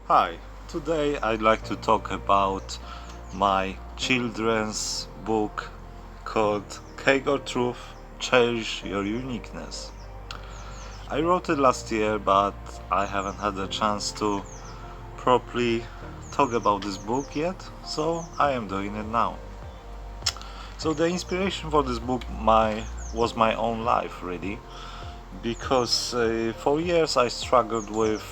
Hi, today I'd like to talk about my children's book called Cake or Truth, Cherish Your Uniqueness. I wrote it last year, but I haven't had the chance to properly talk about this book yet, so I am doing it now. So the inspiration for this book was my own life, really, because for years I struggled with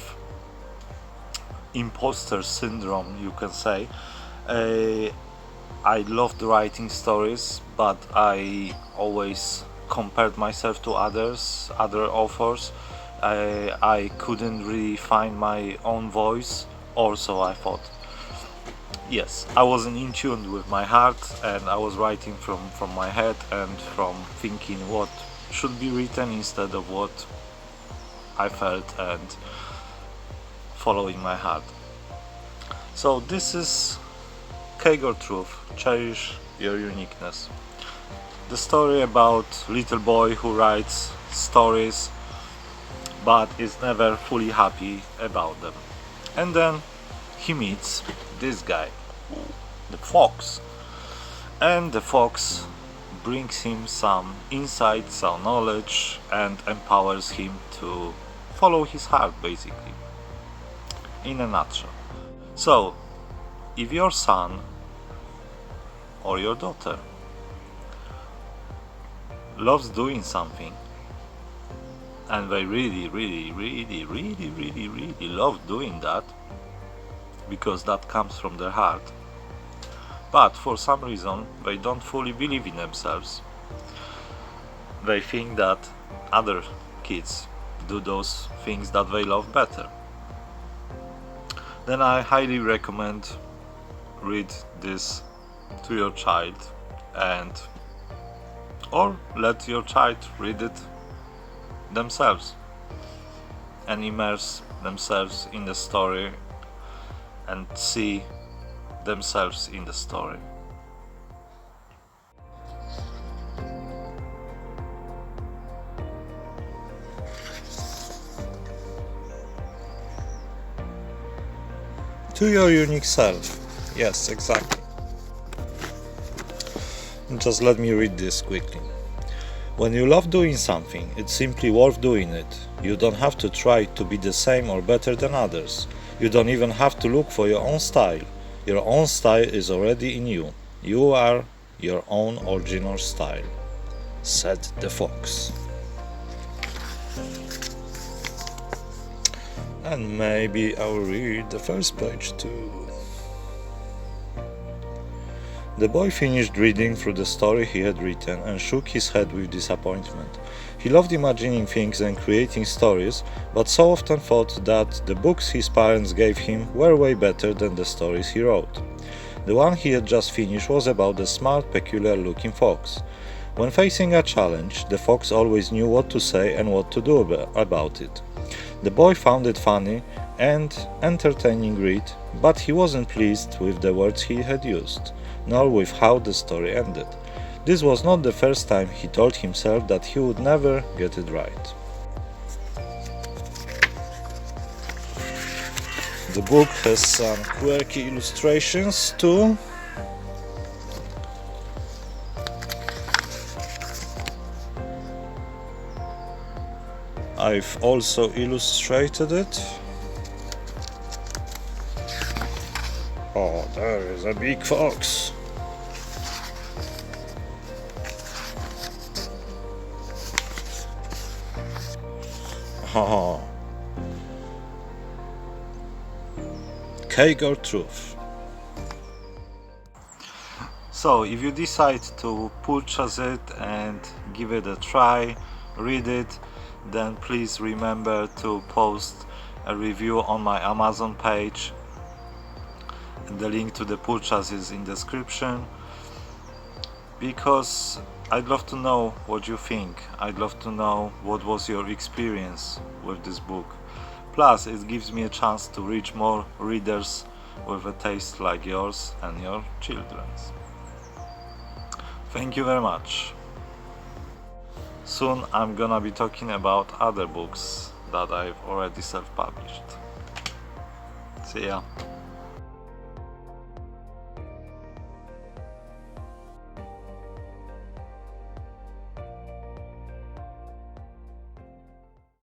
imposter syndrome, you can say. Uh, I loved writing stories, but I always compared myself to other authors. I couldn't really find my own voice, also I thought. Yes, I wasn't in tune with my heart, and I was writing from my head and from thinking what should be written instead of what I felt and following my heart. So this is Cake or Truth, Cherish Your Uniqueness. The story about little boy who writes stories but is never fully happy about them. And then he meets this guy, the fox. And the fox brings him some insight, some knowledge, and empowers him to follow his heart, basically, in a nutshell. So, if your son or your daughter loves doing something, and they really love doing that because that comes from their heart, but for some reason they don't fully believe in themselves, they think that other kids do those things that they love better, then I highly recommend read this to your child, and or let your child read it themselves and immerse themselves in the story and see themselves in the story. To your unique self. Yes, exactly. Just let me read this quickly. When you love doing something, it's simply worth doing it. You don't have to try to be the same or better than others. You don't even have to look for your own style. Your own style is already in you. You are your own original style, said the fox. And maybe I'll read the first page too. The boy finished reading through the story he had written and shook his head with disappointment. He loved imagining things and creating stories, but so often thought that the books his parents gave him were way better than the stories he wrote. The one he had just finished was about a smart, peculiar-looking fox. When facing a challenge, the fox always knew what to say and what to do about it. The boy found it funny and entertaining read, but he wasn't pleased with the words he had used, nor with how the story ended. This was not the first time he told himself that he would never get it right. The book has some quirky illustrations too. I've also illustrated it. Oh, there is a big fox. Oh. Cake or Truth. So, if you decide to purchase it and give it a try, read it, then please remember to post a review on my Amazon page. The link to the purchase is in the description, because I'd love to know what you think. I'd love to know what was your experience with this book. Plus, it gives me a chance to reach more readers with a taste like yours and your children's. Thank you very much. Soon I'm gonna be talking about other books that I've already self-published. See ya.